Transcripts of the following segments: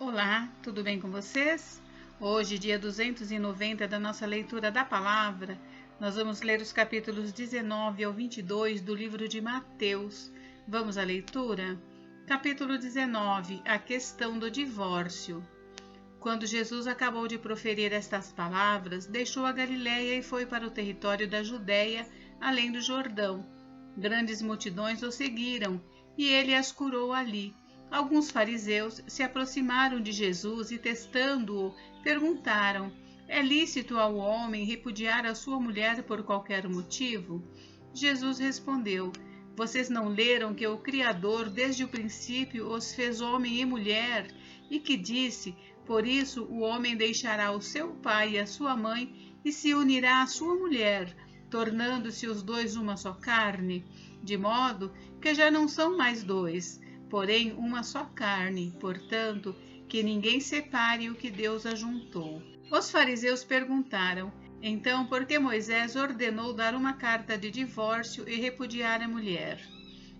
Olá, tudo bem com vocês? Hoje, dia 290 da nossa leitura da palavra, nós vamos ler os capítulos 19 ao 22 do livro de Mateus. Vamos à leitura? Capítulo 19, a questão do divórcio. Quando Jesus acabou de proferir estas palavras, deixou a Galiléia e foi para o território da Judéia, além do Jordão. Grandes multidões o seguiram, e ele as curou ali. Alguns fariseus se aproximaram de Jesus e, testando-o, perguntaram: é lícito ao homem repudiar a sua mulher por qualquer motivo? Jesus respondeu: vocês não leram que o Criador desde o princípio os fez homem e mulher, e que disse: por isso o homem deixará o seu pai e a sua mãe e se unirá à sua mulher, tornando-se os dois uma só carne, de modo que já não são mais dois, porém uma só carne, portanto, que ninguém separe o que Deus ajuntou. Os fariseus perguntaram: então, por que Moisés ordenou dar uma carta de divórcio e repudiar a mulher?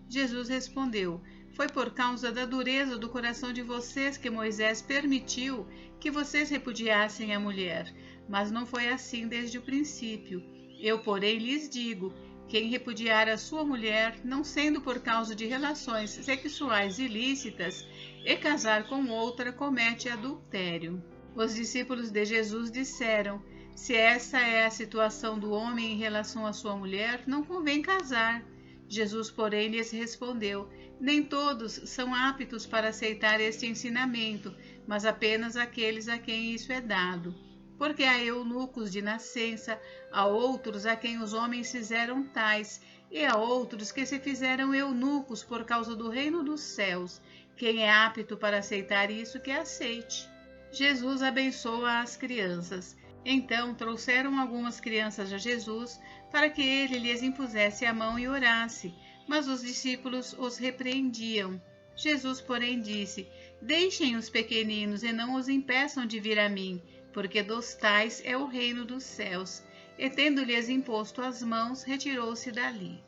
Jesus respondeu: foi por causa da dureza do coração de vocês que Moisés permitiu que vocês repudiassem a mulher, mas não foi assim desde o princípio. Eu, porém, lhes digo: quem repudiar a sua mulher, não sendo por causa de relações sexuais ilícitas, e casar com outra, comete adultério. Os discípulos de Jesus disseram: se essa é a situação do homem em relação à sua mulher, não convém casar. Jesus, porém, lhes respondeu: nem todos são aptos para aceitar este ensinamento, mas apenas aqueles a quem isso é dado. Porque há eunucos de nascença, há outros a quem os homens fizeram tais, e há outros que se fizeram eunucos por causa do reino dos céus. Quem é apto para aceitar isso, que aceite. Jesus abençoa as crianças. Então trouxeram algumas crianças a Jesus, para que ele lhes impusesse a mão e orasse, mas os discípulos os repreendiam. Jesus, porém, disse: deixem os pequeninos e não os impeçam de vir a mim, porque dos tais é o reino dos céus. E tendo-lhes imposto as mãos, retirou-se dali.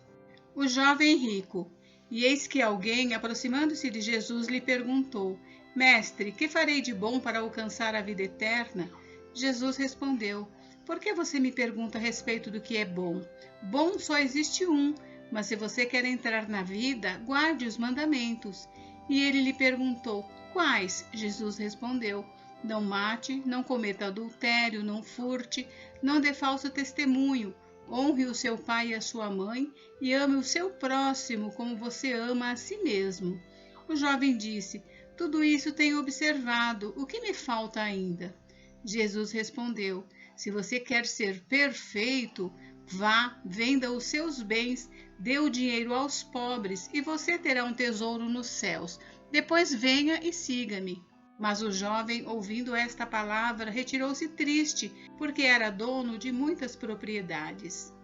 O jovem rico. E eis que alguém, aproximando-se de Jesus, lhe perguntou: mestre, que farei de bom para alcançar a vida eterna? Jesus respondeu: por que você me pergunta a respeito do que é bom? Bom só existe um, mas se você quer entrar na vida, guarde os mandamentos. E ele lhe perguntou: quais? Jesus respondeu: não mate, não cometa adultério, não furte, não dê falso testemunho, honre o seu pai e a sua mãe, e ame o seu próximo como você ama a si mesmo. O jovem disse: tudo isso tenho observado, o que me falta ainda? Jesus respondeu: se você quer ser perfeito, vá, venda os seus bens, dê o dinheiro aos pobres, e você terá um tesouro nos céus. Depois venha e siga-me. Mas o jovem, ouvindo esta palavra, retirou-se triste, porque era dono de muitas propriedades.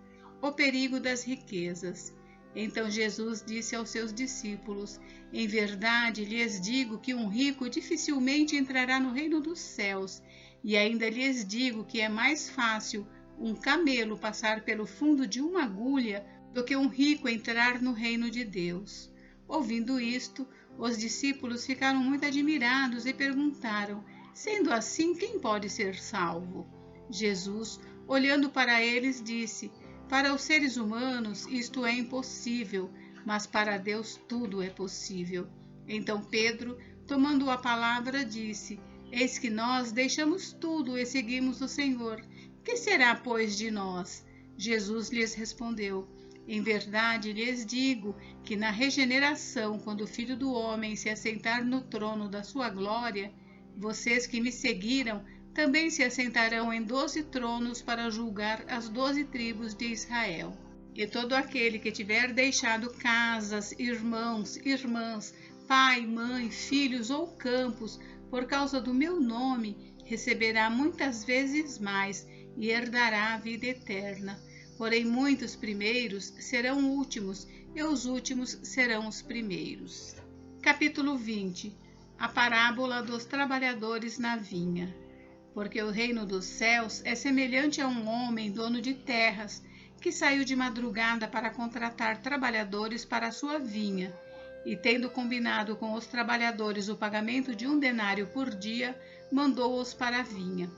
O perigo das riquezas. Então Jesus disse aos seus discípulos: em verdade lhes digo que um rico dificilmente entrará no reino dos céus. E ainda lhes digo que é mais fácil um camelo passar pelo fundo de uma agulha do que um rico entrar no reino de Deus. Ouvindo isto, os discípulos ficaram muito admirados e perguntaram: sendo assim, quem pode ser salvo? Jesus, olhando para eles, disse: para os seres humanos isto é impossível, mas para Deus tudo é possível. Então Pedro, tomando a palavra, disse: eis que nós deixamos tudo e seguimos o Senhor. Que será, pois, de nós? Jesus lhes respondeu: em verdade lhes digo que na regeneração, quando o Filho do Homem se assentar no trono da sua glória, vocês que me seguiram também se assentarão em 12 tronos para julgar as 12 tribos de Israel. E todo aquele que tiver deixado casas, irmãos, irmãs, pai, mãe, filhos ou campos, por causa do meu nome, receberá muitas vezes mais e herdará a vida eterna. Porém, muitos primeiros serão últimos, e os últimos serão os primeiros. Capítulo 20. A parábola dos trabalhadores na vinha. Porque o reino dos céus é semelhante a um homem dono de terras, que saiu de madrugada para contratar trabalhadores para a sua vinha. e, tendo combinado com os trabalhadores o pagamento de 1 denário por dia, mandou-os para a vinha.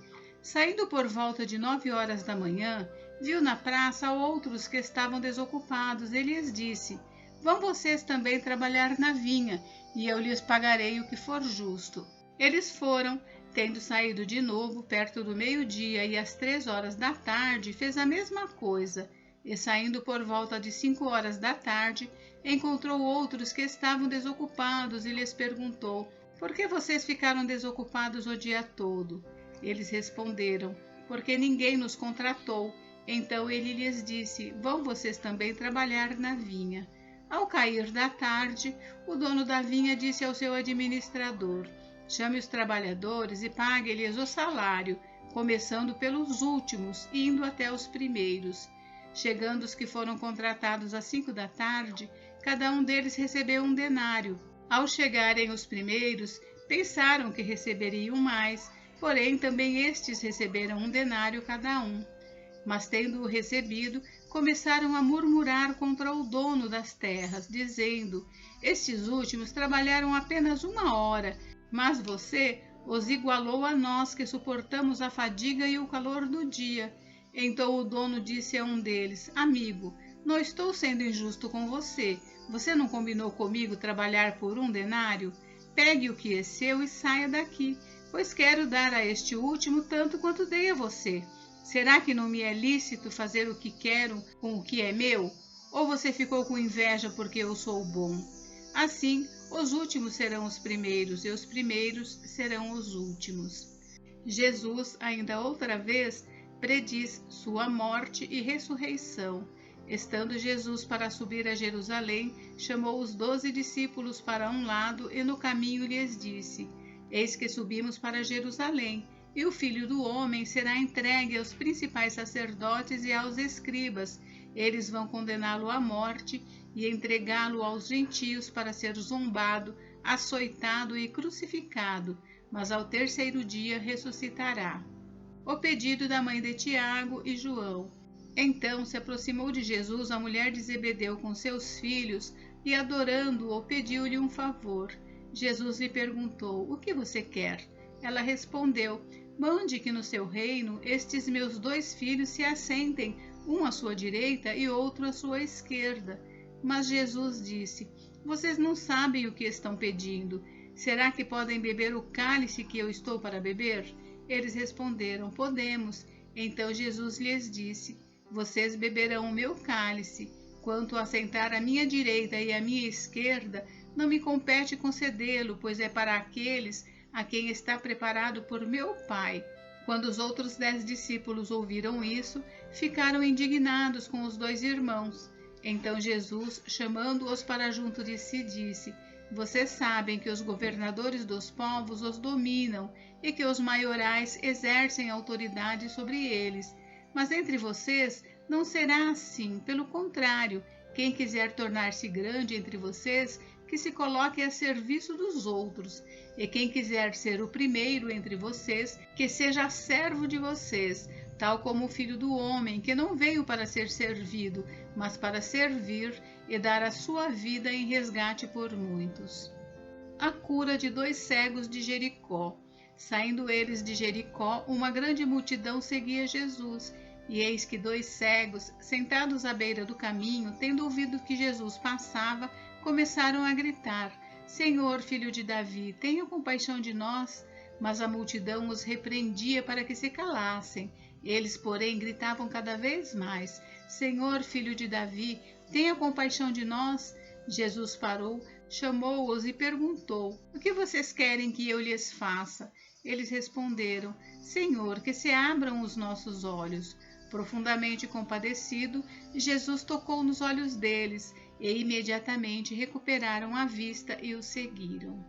Saindo por volta de 9 horas da manhã, viu na praça outros que estavam desocupados e lhes disse: vão vocês também trabalhar na vinha, e eu lhes pagarei o que for justo. Eles foram. Tendo saído de novo perto do meio-dia e às 3 horas da tarde, fez a mesma coisa, e saindo por volta de 5 horas da tarde, encontrou outros que estavam desocupados e lhes perguntou: por que vocês ficaram desocupados o dia todo? Eles responderam: porque ninguém nos contratou. Então ele lhes disse: vão vocês também trabalhar na vinha. Ao cair da tarde, o dono da vinha disse ao seu administrador: chame os trabalhadores e pague-lhes o salário, começando pelos últimos e indo até os primeiros. Chegando os que foram contratados às 5 da tarde, cada um deles recebeu 1 denário. Ao chegarem os primeiros, pensaram que receberiam mais, porém também estes receberam 1 denário cada um. Mas tendo-o recebido, começaram a murmurar contra o dono das terras, dizendo: estes últimos trabalharam apenas 1 hora, mas você os igualou a nós que suportamos a fadiga e o calor do dia. Então o dono disse a um deles: amigo, não estou sendo injusto com você. Você não combinou comigo trabalhar por 1 denário? Pegue o que é seu e saia daqui, pois quero dar a este último tanto quanto dei a você. Será que não me é lícito fazer o que quero com o que é meu? Ou você ficou com inveja porque eu sou bom? Assim, os últimos serão os primeiros e os primeiros serão os últimos. Jesus, ainda outra vez, prediz sua morte e ressurreição. Estando Jesus para subir a Jerusalém, chamou os 12 discípulos para um lado e no caminho lhes disse: eis que subimos para Jerusalém, e o Filho do Homem será entregue aos principais sacerdotes e aos escribas. Eles vão condená-lo à morte e entregá-lo aos gentios para ser zombado, açoitado e crucificado, mas ao 3º dia ressuscitará. O pedido da mãe de Tiago e João. Então se aproximou de Jesus a mulher de Zebedeu com seus filhos e, adorando-o, pediu-lhe um favor. Jesus lhe perguntou: o que você quer? Ela respondeu: mande que no seu reino estes meus 2 filhos se assentem, um à sua direita e outro à sua esquerda. Mas Jesus disse: vocês não sabem o que estão pedindo. Será que podem beber o cálice que eu estou para beber? Eles responderam: podemos. Então Jesus lhes disse: vocês beberão o meu cálice. Quanto a sentar à minha direita e à minha esquerda, não me compete concedê-lo, pois é para aqueles a quem está preparado por meu Pai. Quando os outros 10 discípulos ouviram isso, ficaram indignados com os 2 irmãos. Então Jesus, chamando-os para junto de si, disse: vocês sabem que os governadores dos povos os dominam e que os maiorais exercem autoridade sobre eles. Mas entre vocês não será assim. Pelo contrário, quem quiser tornar-se grande entre vocês, que se coloque a serviço dos outros. E quem quiser ser o primeiro entre vocês, que seja servo de vocês, tal como o Filho do Homem, que não veio para ser servido, mas para servir e dar a sua vida em resgate por muitos. A cura de 2 cegos de Jericó. Saindo eles de Jericó, uma grande multidão seguia Jesus. E eis que 2 cegos, sentados à beira do caminho, tendo ouvido que Jesus passava, começaram a gritar: Senhor, filho de Davi, tenha compaixão de nós. Mas a multidão os repreendia para que se calassem. Eles, porém, gritavam cada vez mais: Senhor, filho de Davi, tenha compaixão de nós. Jesus parou, chamou-os e perguntou: O que vocês querem que eu lhes faça? Eles responderam: Senhor, que se abram os nossos olhos. Profundamente compadecido, Jesus tocou nos olhos deles e imediatamente recuperaram a vista e o seguiram.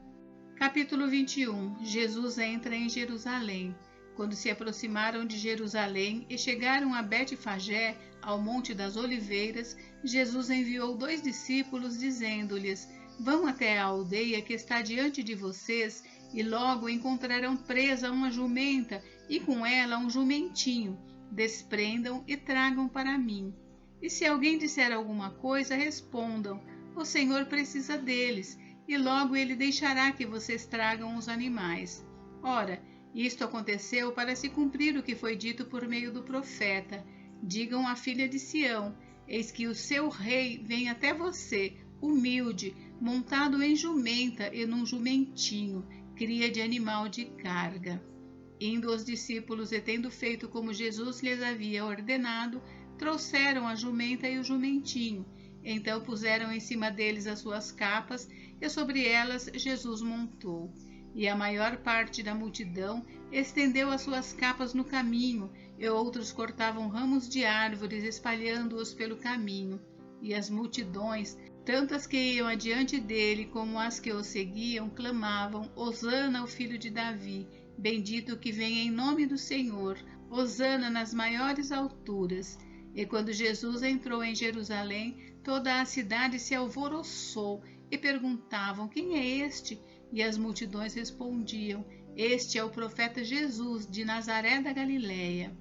Capítulo 21. Jesus entra em Jerusalém. Quando se aproximaram de Jerusalém e chegaram a Betfagé, ao Monte das Oliveiras, Jesus enviou 2 discípulos, dizendo-lhes: Vão até a aldeia que está diante de vocês, e logo encontrarão presa uma jumenta, e com ela um jumentinho. Desprendam e tragam para mim. E se alguém disser alguma coisa, respondam: o Senhor precisa deles, e logo ele deixará que vocês tragam os animais. Ora, isto aconteceu para se cumprir o que foi dito por meio do profeta. Digam à filha de Sião: eis que o seu rei vem até você, humilde, montado em jumenta e num jumentinho, cria de animal de carga. Indo os discípulos e tendo feito como Jesus lhes havia ordenado, trouxeram a jumenta e o jumentinho. Então puseram em cima deles as suas capas, e sobre elas Jesus montou. E a maior parte da multidão estendeu as suas capas no caminho, e outros cortavam ramos de árvores, espalhando-os pelo caminho. E as multidões, tanto as que iam adiante dele como as que o seguiam, clamavam: Hosana ao filho de Davi, bendito o que vem em nome do Senhor, Hosana nas maiores alturas. E quando Jesus entrou em Jerusalém, toda a cidade se alvoroçou e perguntavam: quem é este? E as multidões respondiam: este é o profeta Jesus, de Nazaré da Galileia.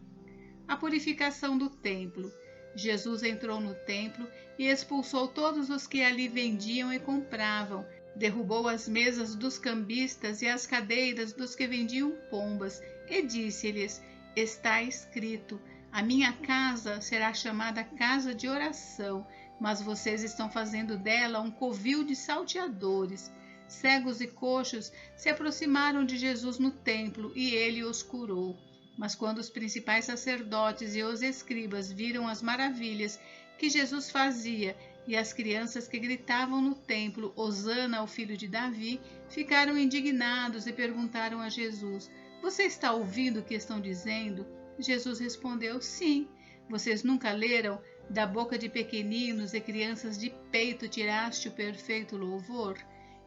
A purificação do templo. Jesus entrou no templo e expulsou todos os que ali vendiam e compravam. Derrubou as mesas dos cambistas e as cadeiras dos que vendiam pombas, e disse-lhes: está escrito: a minha casa será chamada casa de oração, mas vocês estão fazendo dela um covil de salteadores. Cegos e coxos se aproximaram de Jesus no templo, e ele os curou. Mas quando os principais sacerdotes e os escribas viram as maravilhas que Jesus fazia e as crianças que gritavam no templo: Hosana ao filho de Davi, ficaram indignados e perguntaram a Jesus: você está ouvindo o que estão dizendo? Jesus respondeu: sim. Vocês nunca leram: da boca de pequeninos e crianças de peito tiraste o perfeito louvor?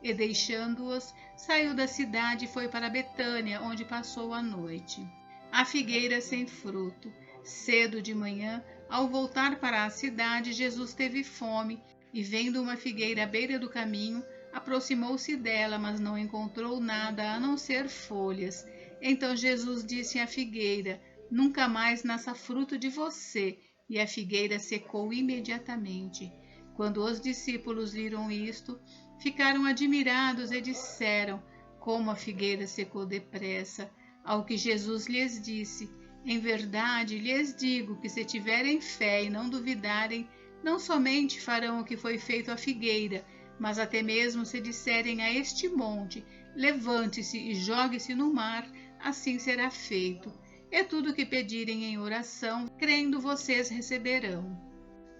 E deixando-os, saiu da cidade e foi para Betânia, onde passou a noite. A figueira sem fruto. Cedo de manhã, ao voltar para a cidade, Jesus teve fome, e vendo uma figueira à beira do caminho, aproximou-se dela, mas não encontrou nada a não ser folhas. Então Jesus disse à figueira: nunca mais nasça fruto de você. E a figueira secou imediatamente. Quando os discípulos viram isto, ficaram admirados e disseram: como a figueira secou depressa. Ao que Jesus lhes disse: em verdade lhes digo que se tiverem fé e não duvidarem, não somente farão o que foi feito à figueira, mas até mesmo se disserem a este monte: levante-se e jogue-se no mar, assim será feito. E tudo o que pedirem em oração, crendo, vocês receberão.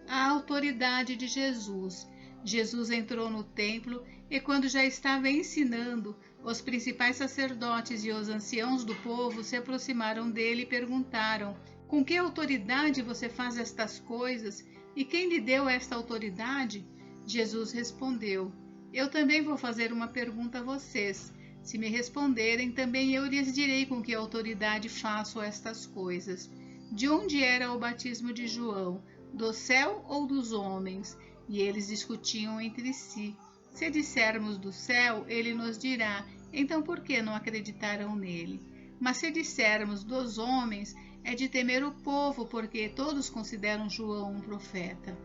A autoridade de Jesus. Jesus entrou no templo e, quando já estava ensinando, os principais sacerdotes e os anciãos do povo se aproximaram dele e perguntaram: com que autoridade você faz estas coisas? E quem lhe deu esta autoridade? Jesus respondeu: eu também vou fazer uma pergunta a vocês. Se me responderem, também eu lhes direi com que autoridade faço estas coisas. De onde era o batismo de João? Do céu ou dos homens? E eles discutiam entre si. Se dissermos do céu, ele nos dirá: então por que não acreditaram nele? Mas se dissermos dos homens, é de temer o povo, porque todos consideram João um profeta.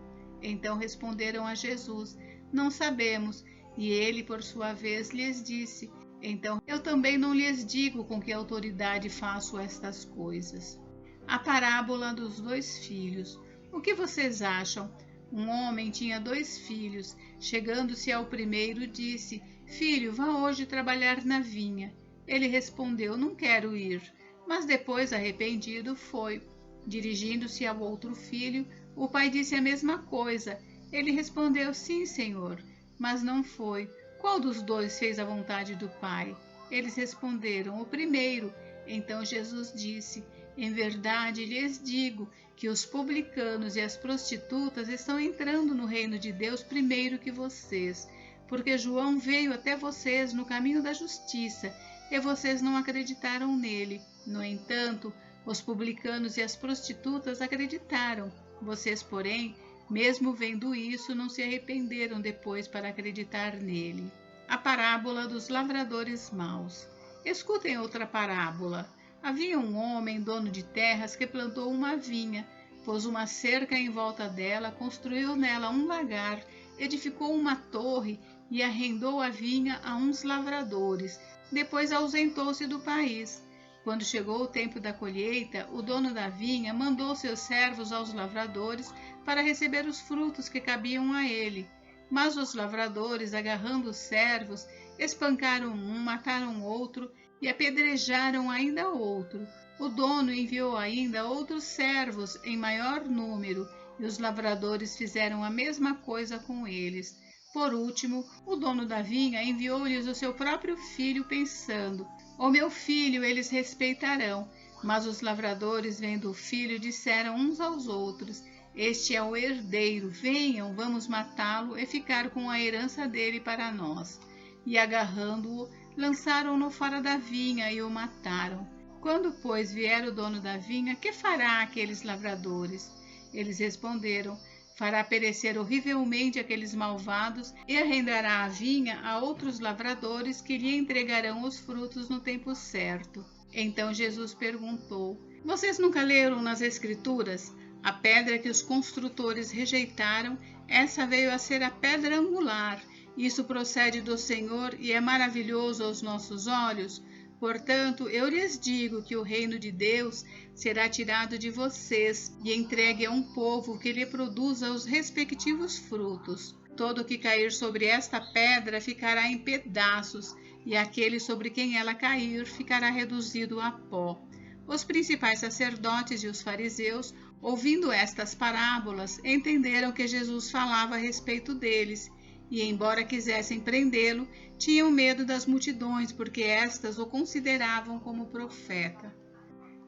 Então responderam a Jesus: não sabemos. E ele, por sua vez, lhes disse: então eu também não lhes digo com que autoridade faço estas coisas. A parábola dos 2 filhos. O que vocês acham? Um homem tinha 2 filhos. Chegando-se ao primeiro, disse: filho, vá hoje trabalhar na vinha. Ele respondeu: não quero ir. Mas depois, arrependido, foi. Dirigindo-se ao outro filho, o pai disse a mesma coisa. Ele respondeu: sim, senhor. Mas não foi. Qual dos 2 fez a vontade do pai? Eles responderam: o primeiro. Então Jesus disse: em verdade lhes digo que os publicanos e as prostitutas estão entrando no reino de Deus primeiro que vocês, porque João veio até vocês no caminho da justiça, e vocês não acreditaram nele. No entanto, os publicanos e as prostitutas acreditaram. Vocês, porém, mesmo vendo isso, não se arrependeram depois para acreditar nele. A parábola dos lavradores maus. Escutem outra parábola. Havia um homem, dono de terras, que plantou uma vinha, pôs uma cerca em volta dela, construiu nela um lagar edificou uma torre e arrendou a vinha a uns lavradores. Depois ausentou-se do país. Quando chegou o tempo da colheita, o dono da vinha mandou seus servos aos lavradores para receber os frutos que cabiam a ele. Mas os lavradores, agarrando os servos, espancaram um, mataram outro e apedrejaram ainda outro. O dono enviou ainda outros servos em maior número, e os lavradores fizeram a mesma coisa com eles. Por último, o dono da vinha enviou-lhes o seu próprio filho, pensando: "O meu filho eles respeitarão." Mas os lavradores, vendo o filho, disseram uns aos outros: "Este é o herdeiro, venham, vamos matá-lo e ficar com a herança dele para nós." E agarrando-o, lançaram-no fora da vinha e o mataram. Quando, pois, vier o dono da vinha, que fará aqueles lavradores? Eles responderam: "Fará perecer horrivelmente aqueles malvados e arrendará a vinha a outros lavradores que lhe entregarão os frutos no tempo certo." Então Jesus perguntou: "Vocês nunca leram nas Escrituras? A pedra que os construtores rejeitaram, essa veio a ser a pedra angular. Isso procede do Senhor e é maravilhoso aos nossos olhos. Portanto, eu lhes digo que o reino de Deus será tirado de vocês e entregue a um povo que lhe produza os respectivos frutos. Todo que cair sobre esta pedra ficará em pedaços, e aquele sobre quem ela cair ficará reduzido a pó." Os principais sacerdotes e os fariseus, ouvindo estas parábolas, entenderam que Jesus falava a respeito deles, e, embora quisessem prendê-lo, tinham medo das multidões, porque estas o consideravam como profeta.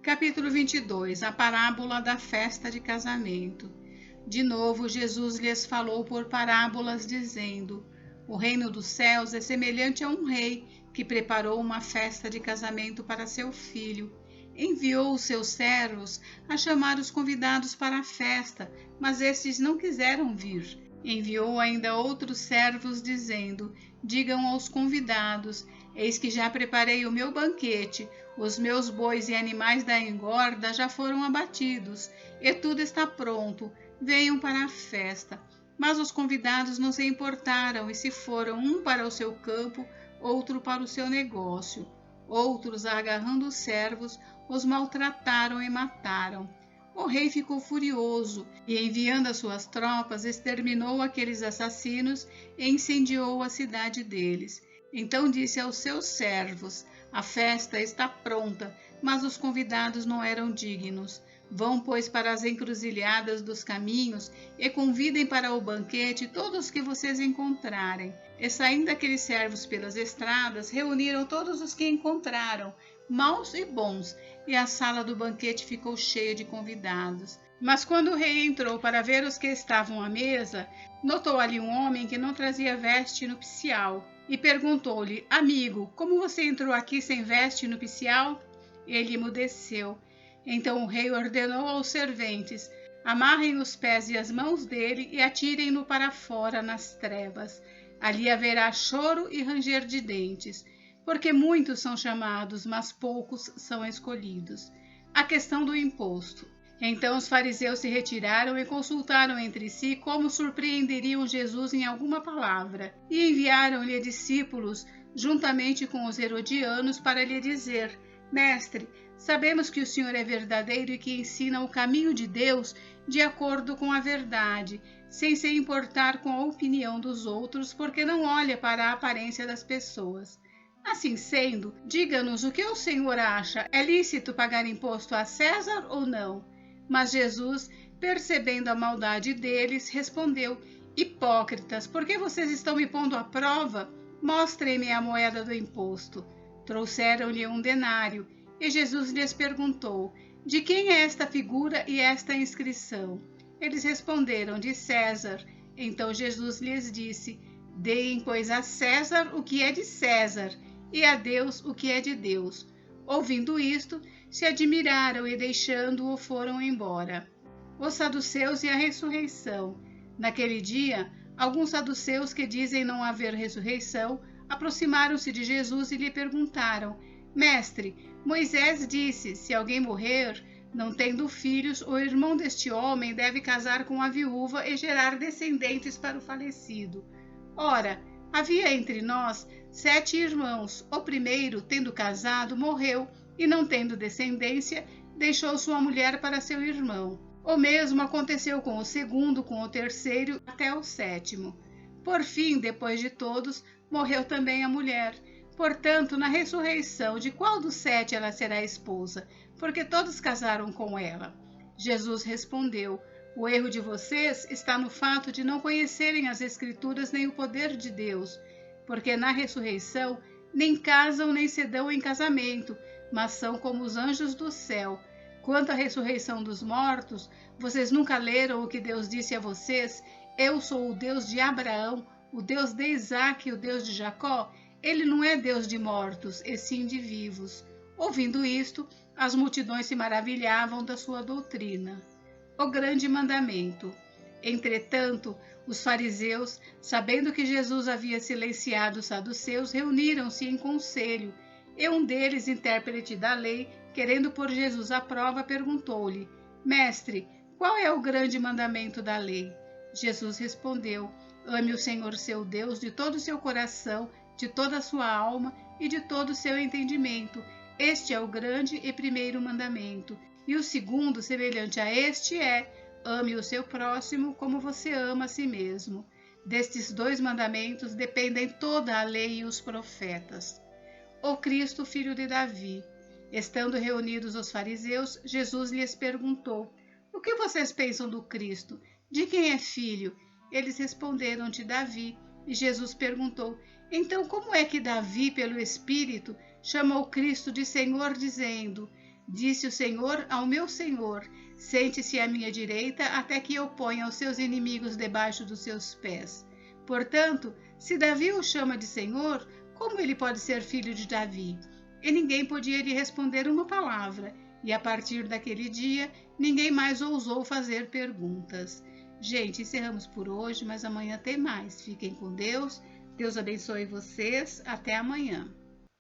Capítulo 22. A parábola da festa de casamento. De novo, Jesus lhes falou por parábolas, dizendo: "O reino dos céus é semelhante a um rei que preparou uma festa de casamento para seu filho. Enviou os seus servos a chamar os convidados para a festa, mas estes não quiseram vir. Enviou ainda outros servos, dizendo: Digam aos convidados: Eis que já preparei o meu banquete, os meus bois e animais da engorda já foram abatidos, e tudo está pronto, venham para a festa." Mas os convidados não se importaram e se foram, um para o seu campo, outro para o seu negócio. Outros, agarrando os servos, os maltrataram e mataram. O rei ficou furioso e, enviando as suas tropas, exterminou aqueles assassinos e incendiou a cidade deles. Então disse aos seus servos: "A festa está pronta, mas os convidados não eram dignos. Vão, pois, para as encruzilhadas dos caminhos e convidem para o banquete todos que vocês encontrarem." E, saindo aqueles servos pelas estradas, reuniram todos os que encontraram, maus e bons, e a sala do banquete ficou cheia de convidados. Mas quando o rei entrou para ver os que estavam à mesa, notou ali um homem que não trazia veste nupcial, e perguntou-lhe: "Amigo, como você entrou aqui sem veste nupcial?" Ele emudeceu. Então o rei ordenou aos serventes: "Amarrem os pés e as mãos dele e atirem-no para fora nas trevas. Ali haverá choro e ranger de dentes, porque muitos são chamados, mas poucos são escolhidos." A questão do imposto. Então os fariseus se retiraram e consultaram entre si como surpreenderiam Jesus em alguma palavra, e enviaram-lhe discípulos, juntamente com os herodianos, para lhe dizer: "Mestre, sabemos que o Senhor é verdadeiro e que ensina o caminho de Deus de acordo com a verdade, sem se importar com a opinião dos outros, porque não olha para a aparência das pessoas. Assim sendo, diga-nos o que o Senhor acha: é lícito pagar imposto a César ou não?" Mas Jesus, percebendo a maldade deles, respondeu: "Hipócritas, por que vocês estão me pondo à prova? Mostrem-me a moeda do imposto." Trouxeram-lhe um denário, e Jesus lhes perguntou: "De quem é esta figura e esta inscrição?" Eles responderam: "De César." Então Jesus lhes disse: "Deem, pois, a César o que é de César, e a Deus o que é de Deus." Ouvindo isto, se admiraram e, deixando-o, foram embora. Os saduceus e a ressurreição. Naquele dia, alguns saduceus que dizem não haver ressurreição aproximaram-se de Jesus e lhe perguntaram: "Mestre, Moisés disse: se alguém morrer, Não tendo filhos, o irmão deste homem deve casar com a viúva e gerar descendentes para o falecido. Ora, havia entre nós 7 irmãos. O primeiro, tendo casado, morreu, e não tendo descendência, deixou sua mulher para seu irmão. O mesmo aconteceu com o segundo, com o terceiro, até o 7º. Por fim, depois de todos, morreu também a mulher. Portanto, na ressurreição, de qual dos 7 ela será esposa? Porque todos casaram com ela. Jesus respondeu: o erro de vocês está no fato de não conhecerem as Escrituras nem o poder de Deus, porque na ressurreição nem casam nem se dão em casamento, mas são como os anjos do céu. Quanto à ressurreição dos mortos, vocês nunca leram o que Deus disse a vocês? Eu sou o Deus de Abraão, o Deus de Isaque e o Deus de Jacó. Ele não é Deus de mortos, e sim de vivos. Ouvindo isto, as multidões se maravilhavam da sua doutrina. O grande mandamento. Entretanto, os fariseus, sabendo que Jesus havia silenciado os saduceus, reuniram-se em conselho, e um deles, intérprete da lei, querendo pôr Jesus à prova, perguntou-lhe: Mestre, qual é o grande mandamento da lei? Jesus respondeu: Ame o Senhor seu Deus de todo o seu coração, de toda a sua alma e de todo o seu entendimento. Este é o grande e primeiro mandamento. E o segundo, semelhante a este, é: ame o seu próximo como você ama a si mesmo. Destes 2 mandamentos dependem toda a lei e os profetas. O Cristo, filho de Davi. Estando reunidos os fariseus, Jesus lhes perguntou: O que vocês pensam do Cristo? De quem é filho? Eles responderam: de Davi. E Jesus perguntou: Então como é que Davi, pelo Espírito, chamou Cristo de Senhor, dizendo: Disse o Senhor ao meu Senhor: Sente-se à minha direita, até que eu ponha os seus inimigos debaixo dos seus pés. Portanto, se Davi o chama de Senhor, como ele pode ser filho de Davi? E ninguém podia lhe responder uma palavra, e a partir daquele dia, ninguém mais ousou fazer perguntas. Gente, encerramos por hoje, mas amanhã tem mais. Fiquem com Deus. Deus abençoe vocês. Até amanhã.